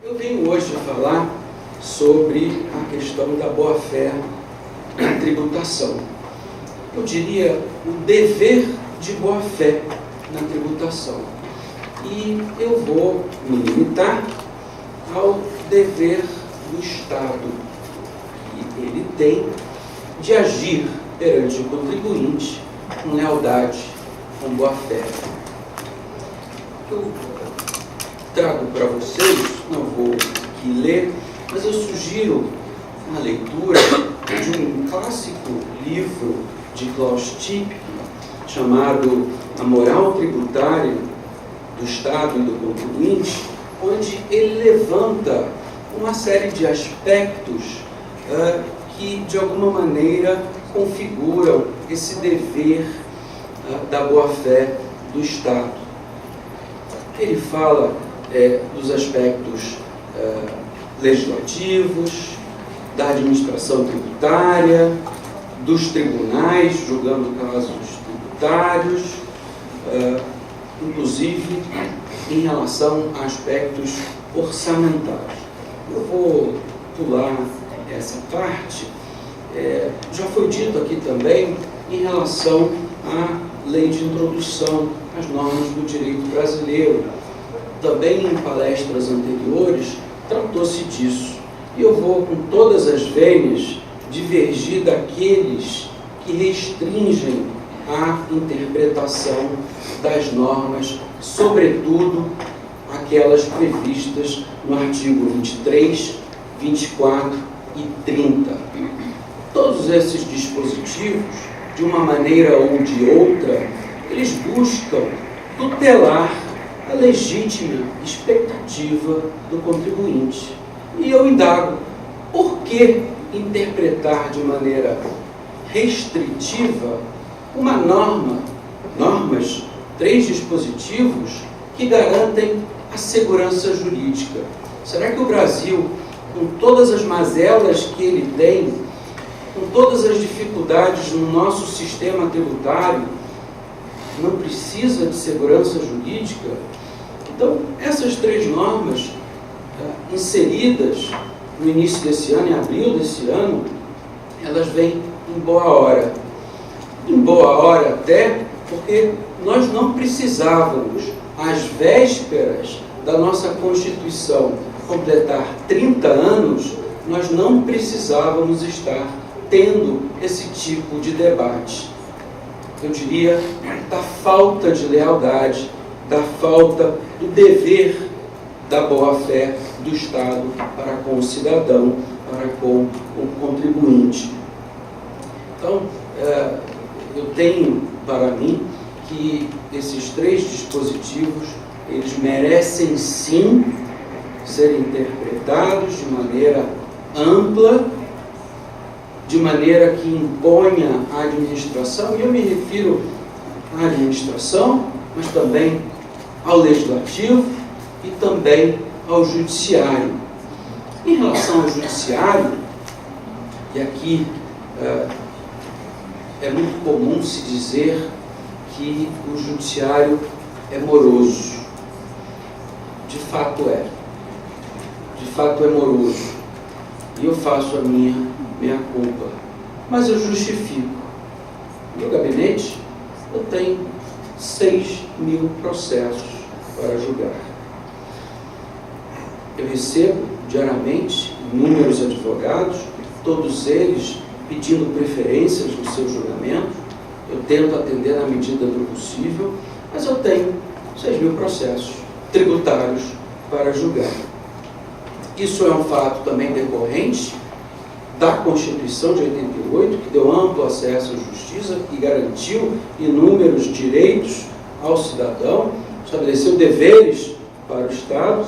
Eu venho hoje falar sobre a questão da boa-fé na tributação. Eu diria o dever de boa-fé na tributação. E eu vou me limitar ao dever do Estado que ele tem de agir perante o contribuinte com lealdade, com boa-fé. Eu trago para vocês, não vou aqui ler, mas eu sugiro uma leitura de um clássico livro de Klaus Tieck, chamado A Moral Tributária do Estado e do Contribuinte, onde ele levanta uma série de aspectos que, de alguma maneira, configuram esse dever da boa-fé do Estado. Ele fala dos aspectos legislativos, da administração tributária, dos tribunais julgando casos tributários, inclusive em relação a aspectos orçamentários. Eu vou pular essa parte. Já foi dito aqui também em relação à lei de introdução às normas do direito brasileiro. Também em palestras anteriores tratou-se disso. E eu vou, com todas as vênias, divergir daqueles que restringem a interpretação das normas, sobretudo aquelas previstas no artigo 23, 24 e 30. Todos esses dispositivos, de uma maneira ou de outra, eles buscam tutelar a legítima expectativa do contribuinte. E eu indago, por que interpretar de maneira restritiva uma normas, 3 dispositivos que garantem a segurança jurídica? Será que o Brasil, com todas as mazelas que ele tem, com todas as dificuldades no nosso sistema tributário, não precisa de segurança jurídica? Então, essas 3 normas inseridas no início desse ano, em abril desse ano, elas vêm em boa hora. Em boa hora até porque nós não precisávamos, às vésperas da nossa Constituição completar 30 anos, nós não precisávamos estar tendo esse tipo de debate. Eu diria da falta de lealdade, da falta do dever da boa-fé do Estado para com o cidadão, para com o contribuinte. Então, eu tenho para mim que esses 3 dispositivos, eles merecem sim serem interpretados de maneira ampla, de maneira que imponha a administração, e eu me refiro à administração, mas também ao legislativo e também ao judiciário. Em relação ao judiciário, e aqui é muito comum se dizer que o judiciário é moroso. De fato é. De fato é moroso. E eu faço a minha culpa. Mas eu justifico. No meu gabinete, eu tenho 6.000 processos para julgar. Eu recebo diariamente inúmeros advogados, todos eles pedindo preferências no seu julgamento. Eu tento atender na medida do possível, mas eu tenho 6.000 processos tributários para julgar. Isso é um fato também decorrente da Constituição de 88, que deu amplo acesso à justiça e garantiu inúmeros direitos ao cidadão, estabeleceu deveres para o Estado,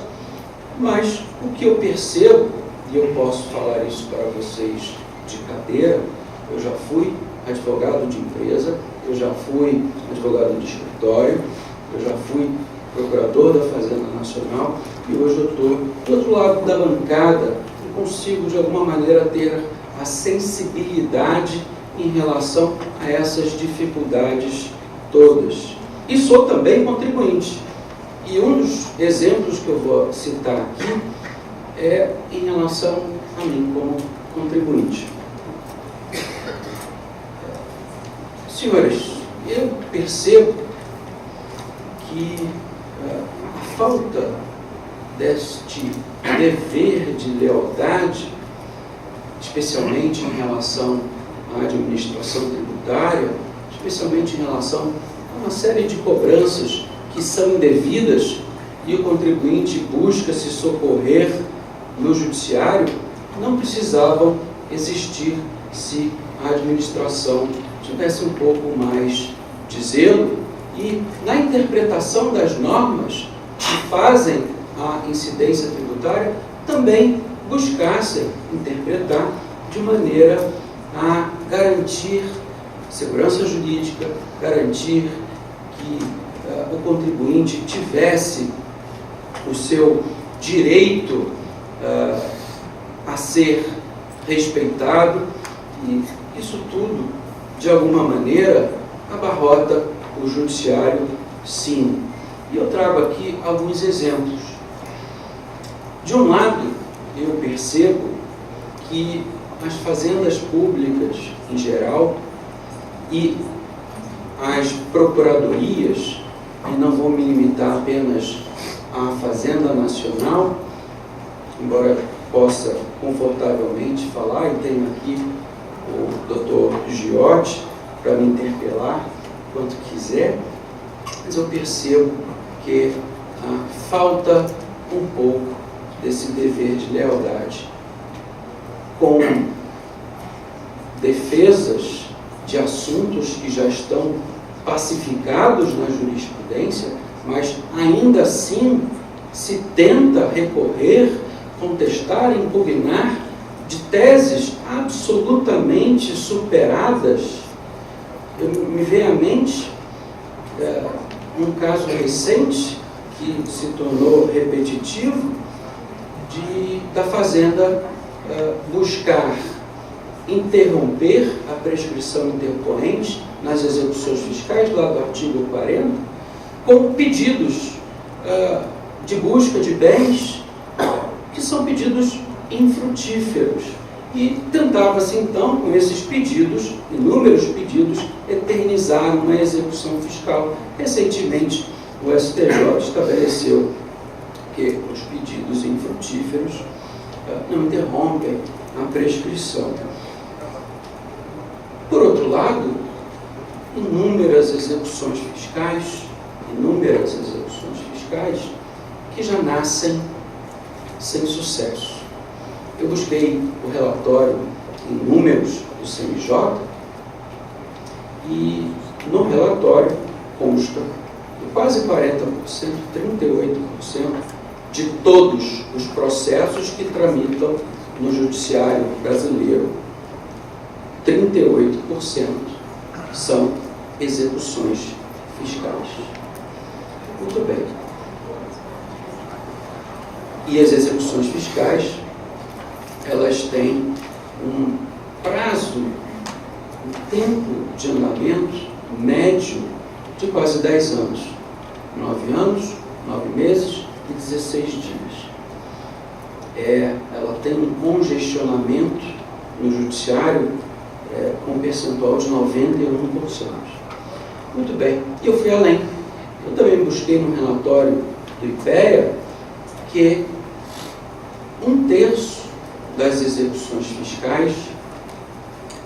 mas o que eu percebo, e eu posso falar isso para vocês de cadeira, eu já fui advogado de empresa, eu já fui advogado de escritório, eu já fui procurador da Fazenda Nacional e hoje eu estou do outro lado da bancada e consigo de alguma maneira ter a sensibilidade em relação a essas dificuldades todas. E sou também contribuinte. E um dos exemplos que eu vou citar aqui é em relação a mim como contribuinte. Senhores, eu percebo que a falta deste dever de lealdade, especialmente em relação à administração tributária, especialmente em relação a uma série de cobranças que são indevidas e o contribuinte busca se socorrer no judiciário, não precisavam existir se a administração tivesse um pouco mais de zelo e na interpretação das normas que fazem a incidência tributária também buscassem interpretar de maneira a garantir segurança jurídica, garantir que o contribuinte tivesse o seu direito a ser respeitado, e isso tudo, de alguma maneira, abarrota o judiciário, sim. E eu trago aqui alguns exemplos. De um lado, eu percebo que as fazendas públicas, em geral, e as procuradorias, e não vou me limitar apenas à Fazenda Nacional, embora possa confortavelmente falar, e tenho aqui o Dr. Giotti para me interpelar quanto quiser, mas eu percebo que falta um pouco desse dever de lealdade com defesas de assuntos que já estão pacificados na jurisprudência, mas ainda assim se tenta recorrer, contestar, impugnar de teses absolutamente superadas. Me vem à mente um caso recente que se tornou repetitivo da Fazenda buscar interromper a prescrição intercorrente nas execuções fiscais, lá do artigo 40, com pedidos de busca de bens que são pedidos infrutíferos. E tentava-se, então, com esses pedidos, inúmeros pedidos, eternizar uma execução fiscal. Recentemente, o STJ estabeleceu que os pedidos infrutíferos não interrompem a prescrição. Por outro lado, inúmeras execuções fiscais que já nascem sem sucesso. Eu busquei o relatório em números do CNJ e no relatório consta que quase 40%, 38% de todos os processos que tramitam no judiciário brasileiro, 38% são execuções fiscais. Muito bem. E as execuções fiscais, elas têm um prazo, um tempo de andamento médio de quase 10 anos. 9 anos, 9 meses e 16 dias. Ela tem um congestionamento no judiciário com um percentual de 91%. Muito bem. E eu fui além. Eu também busquei no relatório do IPEA que 1/3 das execuções fiscais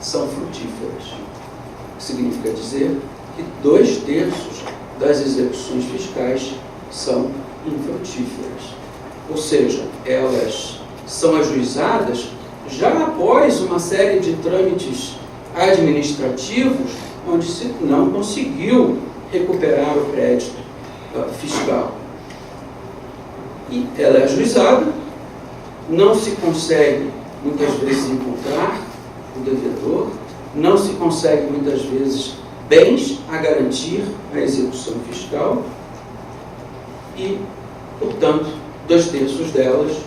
são frutíferas. O que significa dizer que 2/3 das execuções fiscais são infrutíferas. Ou seja, elas são ajuizadas já após uma série de trâmites administrativos onde se não conseguiu recuperar o crédito fiscal. E ela é ajuizada, não se consegue muitas vezes encontrar o devedor, não se consegue muitas vezes bens a garantir a execução fiscal e, portanto, 2/3 delas,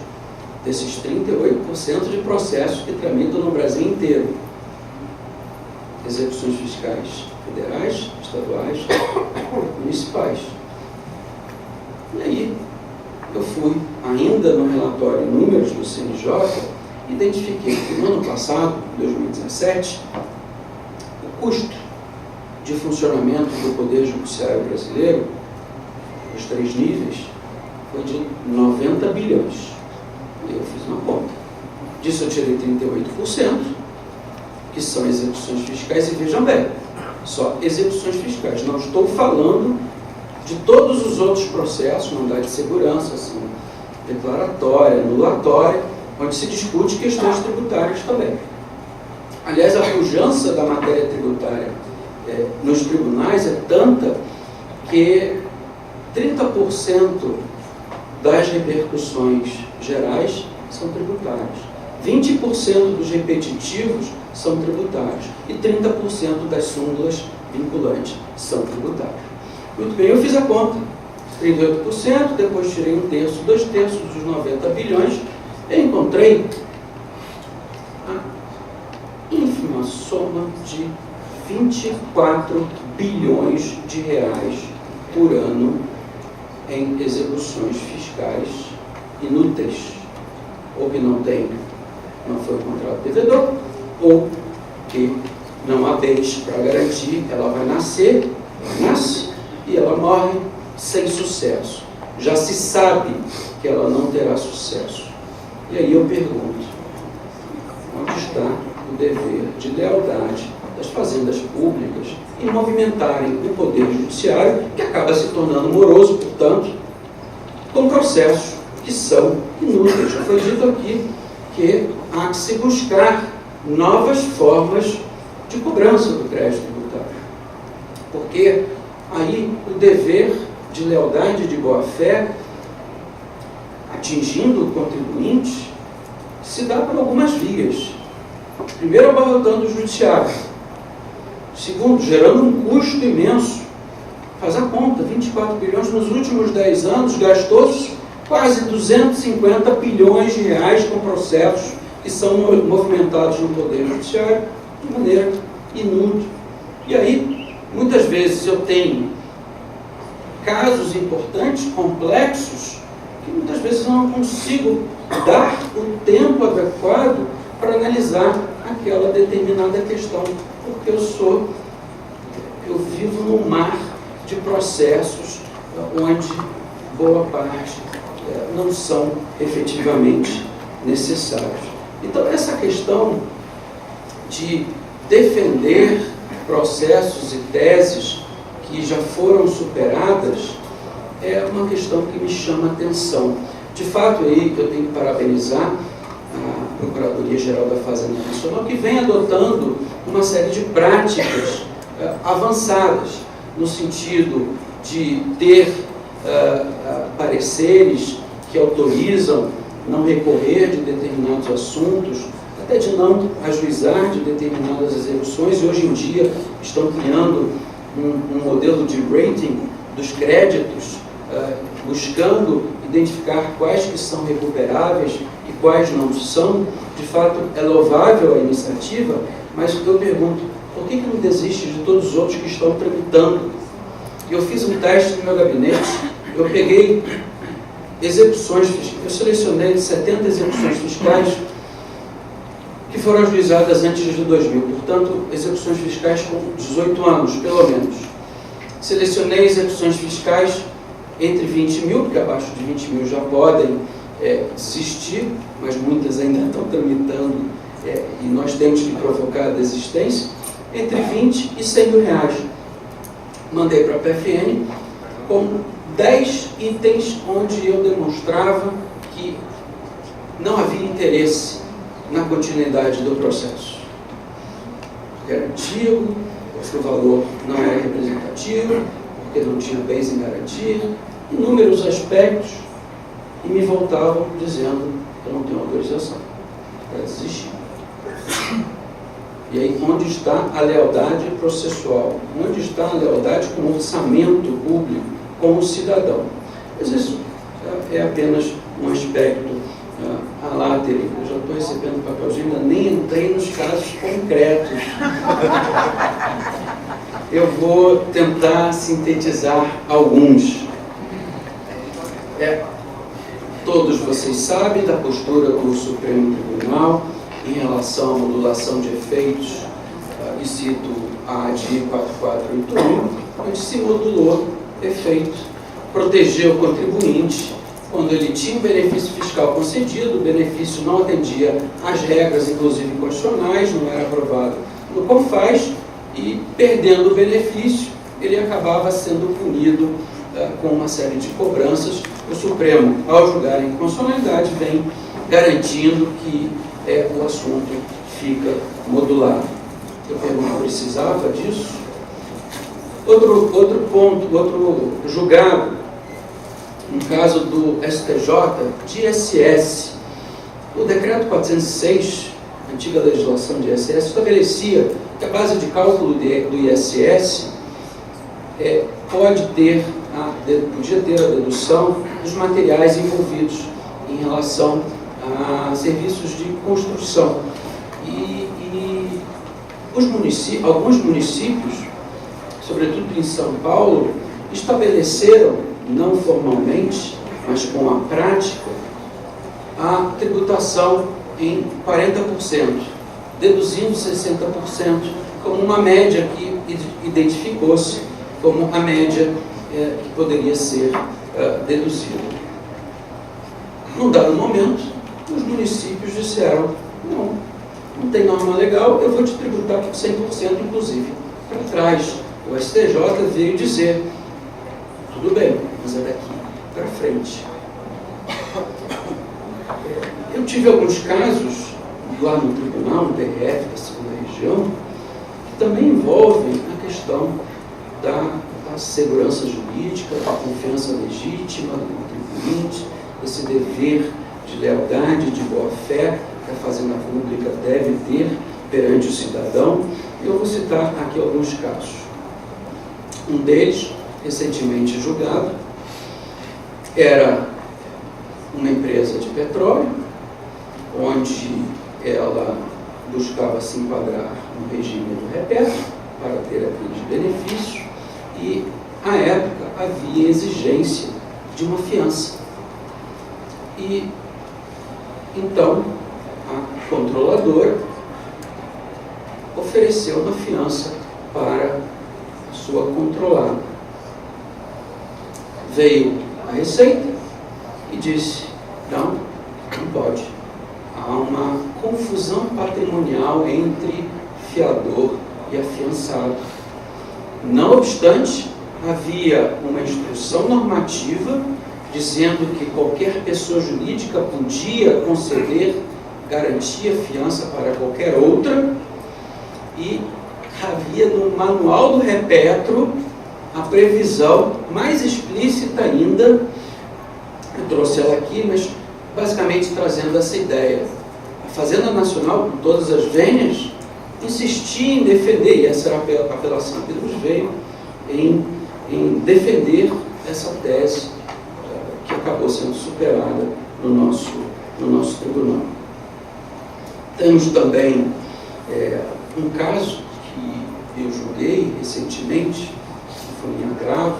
desses 38% de processos que tramitam no Brasil inteiro. Execuções fiscais federais, estaduais, municipais. E aí, eu fui, ainda no relatório números do do CNJ, identifiquei que no ano passado, 2017, o custo de funcionamento do Poder Judiciário brasileiro, os 3 níveis, foi de 90 bilhões. E eu fiz uma conta. Disso eu tirei 38%, que são execuções fiscais, e vejam bem, só execuções fiscais. Não estou falando de todos os outros processos, mandado de segurança, assim, declaratória, anulatória, onde se discute questões tributárias também. Aliás, a pujança da matéria tributária nos tribunais é tanta que 30% das repercussões gerais são tributárias, 20% dos repetitivos são tributários e 30% das súmulas vinculantes são tributárias. Muito bem, eu fiz a conta, 38%, depois tirei 1/3, 2/3 dos 90 bilhões, e encontrei a ínfima soma de 24 bilhões de reais por ano em execuções fiscais inúteis, ou que não foi o contrato devedor, ou que não há bens para garantir, ela vai nasce e ela morre sem sucesso. Já se sabe que ela não terá sucesso. E aí eu pergunto, onde está o dever de lealdade das fazendas públicas em movimentarem o Poder Judiciário, que acaba se tornando moroso, portanto, com processos que são inúteis? Já foi dito aqui que há que se buscar novas formas de cobrança do crédito tributário, porque aí o dever de lealdade e de boa-fé, atingindo o contribuinte, se dá por algumas vias. Primeiro, abarrotando o judiciário. Segundo, gerando um custo imenso. Faz a conta, 24 bilhões nos últimos 10 anos, gastou-se quase 250 bilhões de reais com processos que são movimentados no Poder Judiciário de maneira inútil. E aí, muitas vezes eu tenho casos importantes, complexos, que muitas vezes eu não consigo dar o tempo adequado para analisar aquela determinada questão, porque eu vivo num mar de processos onde boa parte não são efetivamente necessários. Então, essa questão de defender processos e teses que já foram superadas é uma questão que me chama a atenção. De fato, aí eu tenho que parabenizar a Procuradoria-Geral da Fazenda Nacional, que vem adotando uma série de práticas avançadas, no sentido de ter pareceres que autorizam não recorrer de determinados assuntos, até de não ajuizar de determinadas execuções, e hoje em dia estão criando um modelo de rating dos créditos, buscando identificar quais que são recuperáveis e quais não são. De fato, é louvável a iniciativa, mas eu pergunto, por que não desiste de todos os outros que estão tramitando? Eu fiz um teste no meu gabinete, eu peguei execuções fiscais, eu selecionei 70 execuções fiscais que foram ajuizadas antes de 2000, portanto, execuções fiscais com 18 anos, pelo menos. Selecionei execuções fiscais entre 20 mil, porque abaixo de 20 mil já podem desistir, mas muitas ainda estão tramitando e nós temos que provocar a desistência, entre 20 e 100 mil reais. Mandei para a PFN com 10 itens onde eu demonstrava que não havia interesse na continuidade do processo. Porque era antigo, porque o valor não era representativo, porque não tinha bens em garantia, inúmeros aspectos, e me voltavam dizendo que eu não tenho autorização para desistir. E aí, onde está a lealdade processual? Onde está a lealdade com o orçamento público, com o cidadão? Mas isso é apenas um aspecto a latere. Eu já estou recebendo papelzinho, ainda nem entrei nos casos concretos. Eu vou tentar sintetizar alguns. Todos vocês sabem da postura do Supremo Tribunal em relação à modulação de efeitos, e cito a ADI 4481, onde se modulou efeito, protegeu o contribuinte quando ele tinha um benefício fiscal concedido, o benefício não atendia às regras, inclusive constitucionais, não era aprovado no CONFAS, e perdendo o benefício, ele acabava sendo punido com uma série de cobranças. O Supremo, ao julgar a inconstitucionalidade, vem garantindo que o assunto fica modulado. Eu pergunto, precisava disso? Outro ponto, outro julgado, no caso do STJ, de ISS. O decreto 406, antiga legislação de ISS, estabelecia que a base de cálculo do ISS podia ter a dedução dos materiais envolvidos em relação a serviços de construção. E alguns municípios, sobretudo em São Paulo, estabeleceram, não formalmente, mas com a prática, a tributação em 40%, deduzindo 60% como uma média que identificou-se como a média que poderia ser deduzida. Num dado momento, os municípios disseram, não tem norma legal, eu vou te tributar por 100%, inclusive. Para trás, o STJ veio dizer, tudo bem, mas é daqui para frente. Eu tive alguns casos lá no tribunal, no TRF da segunda região, que também envolvem a questão da segurança jurídica, da confiança legítima do contribuinte, esse dever de lealdade, de boa-fé que a Fazenda Pública deve ter perante o cidadão. E eu vou citar aqui alguns casos. Um deles, recentemente julgado, era uma empresa de petróleo, onde ela buscava se enquadrar no regime do reperto para ter aqueles benefícios, e, à época, havia exigência de uma fiança. E, então, a controladora ofereceu uma fiança para a sua controlada. Veio a Receita e disse, não pode. Há uma confusão patrimonial entre fiador e afiançado. Não obstante, havia uma instrução normativa dizendo que qualquer pessoa jurídica podia conceder garantia, fiança para qualquer outra, e havia no manual do Repetro a previsão mais explícita ainda, eu trouxe ela aqui, mas basicamente trazendo essa ideia. A Fazenda Nacional, com todas as vênias, insistia em defender, e essa era a apelação que nos veio, em defender essa tese que acabou sendo superada no nosso tribunal. Temos também um caso que eu julguei recentemente, que foi em agravo,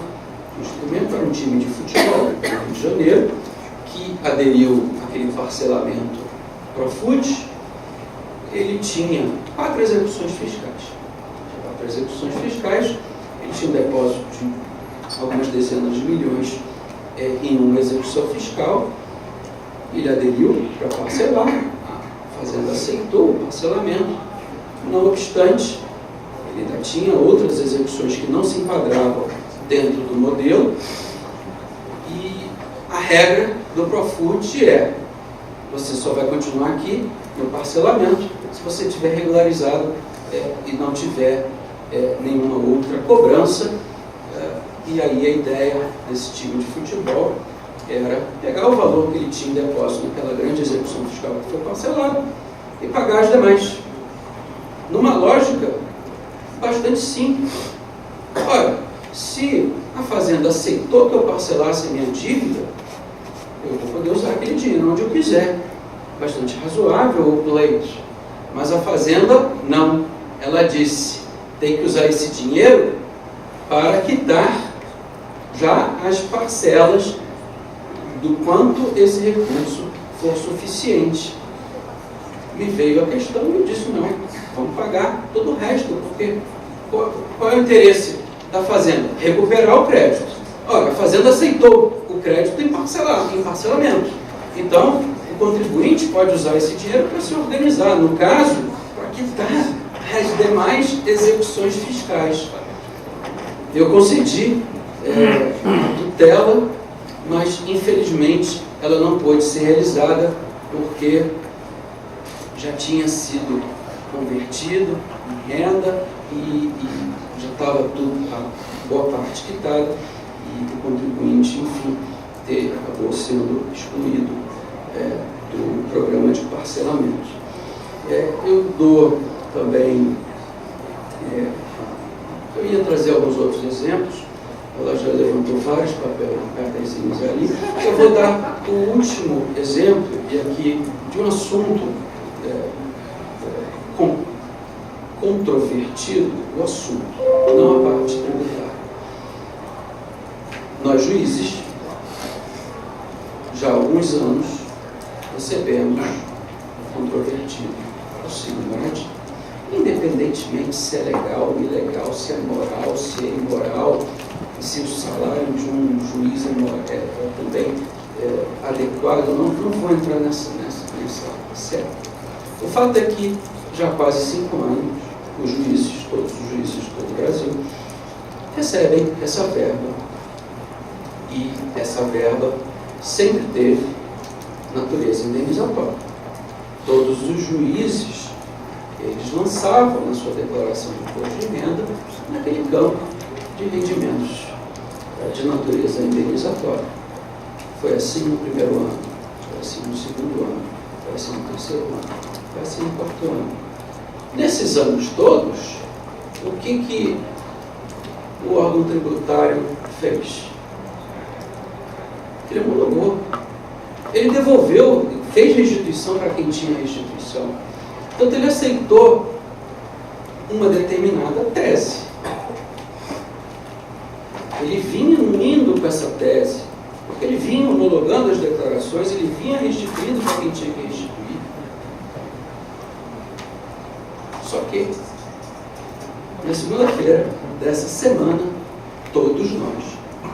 um instrumento para um time de futebol do Rio de Janeiro, que aderiu àquele parcelamento Profut. Ele tinha 4 execuções fiscais, ele tinha um depósito de algumas dezenas de milhões em uma execução fiscal, ele aderiu para parcelar, a Fazenda aceitou o parcelamento, não obstante, ele ainda tinha outras execuções que não se enquadravam dentro do modelo, e a regra do Profut você só vai continuar aqui no parcelamento se você tiver regularizado e não tiver nenhuma outra cobrança. E aí a ideia desse time de futebol era pegar o valor que ele tinha em depósito naquela grande execução fiscal que foi parcelada e pagar as demais. Numa lógica bastante simples. Ora, se a Fazenda aceitou que eu parcelasse a minha dívida, eu vou poder usar aquele dinheiro onde eu quiser. Bastante razoável o pleito. Mas a Fazenda, não. Ela disse, tem que usar esse dinheiro para quitar já as parcelas do quanto esse recurso for suficiente. Me veio a questão e eu disse, não, vamos pagar todo o resto, porque qual é o interesse da Fazenda? Recuperar o crédito. Olha, a Fazenda aceitou o crédito em parcelamento. Então, o contribuinte pode usar esse dinheiro para se organizar, no caso, para quitar as demais execuções fiscais. Eu concedi a tutela, mas infelizmente ela não pôde ser realizada porque já tinha sido convertido em renda e já estava tudo, a boa parte quitada, e o contribuinte, enfim, acabou sendo excluído do programa de parcelamento. Eu dou também, eu ia trazer alguns outros exemplos, ela já levantou vários papéis ali. Eu vou dar o último exemplo, e aqui, de um assunto controvertido, o assunto, não a parte tributária. Nós, juízes, já há alguns anos, recebemos controvertido auxílio moradia, independentemente se é legal ou ilegal, se é moral, se é imoral, se o salário de um juiz é também adequado. Não vou entrar nessa série. O fato é que já há quase 5 anos, os juízes, todos os juízes de todo o Brasil, recebem essa verba. E essa verba sempre teve natureza indenizatória. Todos os juízes, eles lançavam na sua declaração de imposto de renda naquele campo de rendimentos de natureza indenizatória. Foi assim no primeiro ano, foi assim no segundo ano, foi assim no terceiro ano, foi assim no quarto ano. Nesses anos todos, o que o órgão tributário fez? Ele homologou. Ele devolveu, fez restituição para quem tinha restituição. Portanto, ele aceitou uma determinada tese. Ele vinha indo com essa tese, porque ele vinha homologando as declarações, ele vinha restituindo para quem tinha que restituir. Só que, na segunda-feira dessa semana, todos nós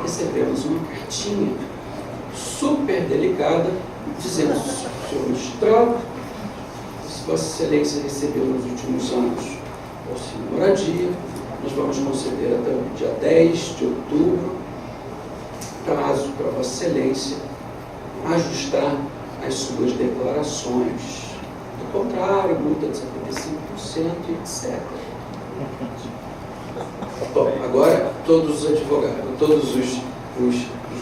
recebemos uma cartinha super delicada, dizendo: senhor magistrado, Vossa Excelência recebeu nos últimos anos auxílio moradia, nós vamos conceder até o dia 10 de outubro, prazo para Vossa Excelência ajustar as suas declarações. Do contrário, multa de 75%, etc. Bom, agora todos os advogados, todos os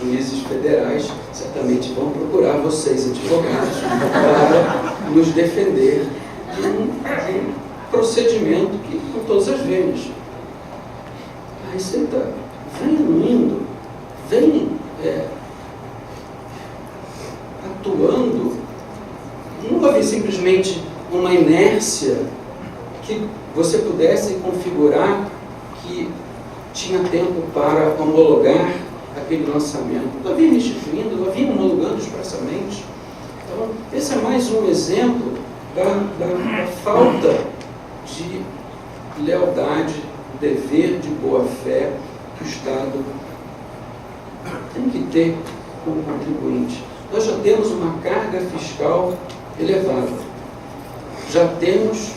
juízes federais certamente vão procurar vocês, advogados, para nos defender de um procedimento que, com todas as vezes, a Receita vem indo, vem atuando. Não houve simplesmente uma inércia que você pudesse configurar que tinha tempo para homologar aquele lançamento. Ela vinha restituindo, ela vinha homologando expressamente. Então, esse é mais um exemplo da falta de lealdade, dever de boa-fé que o Estado tem que ter como contribuinte. Nós já temos uma carga fiscal elevada. Já temos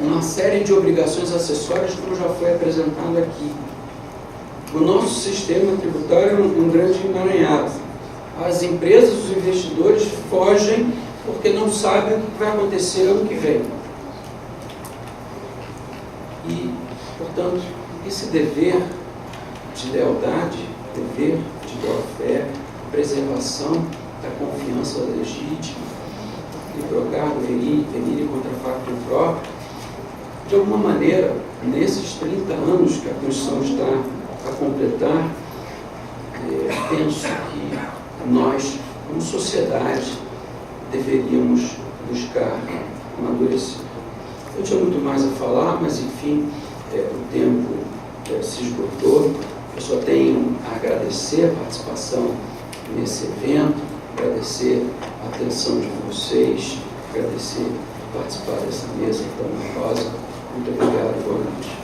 uma série de obrigações acessórias, como já foi apresentado aqui. O nosso sistema tributário é um grande emaranhado. As empresas, os investidores fogem porque não sabem o que vai acontecer ano que vem. E, portanto, esse dever de lealdade, dever de boa-fé, preservação da confiança legítima, librogar, venire contra facto próprio, de alguma maneira, nesses 30 anos que a Constituição está a completar, penso que nós, como sociedade, deveríamos buscar amadurecer. Eu tinha muito mais a falar, mas enfim, o tempo se esgotou. Eu só tenho a agradecer a participação nesse evento, agradecer a atenção de vocês, agradecer por participar dessa mesa tão honrosa. Muito obrigado, boa noite.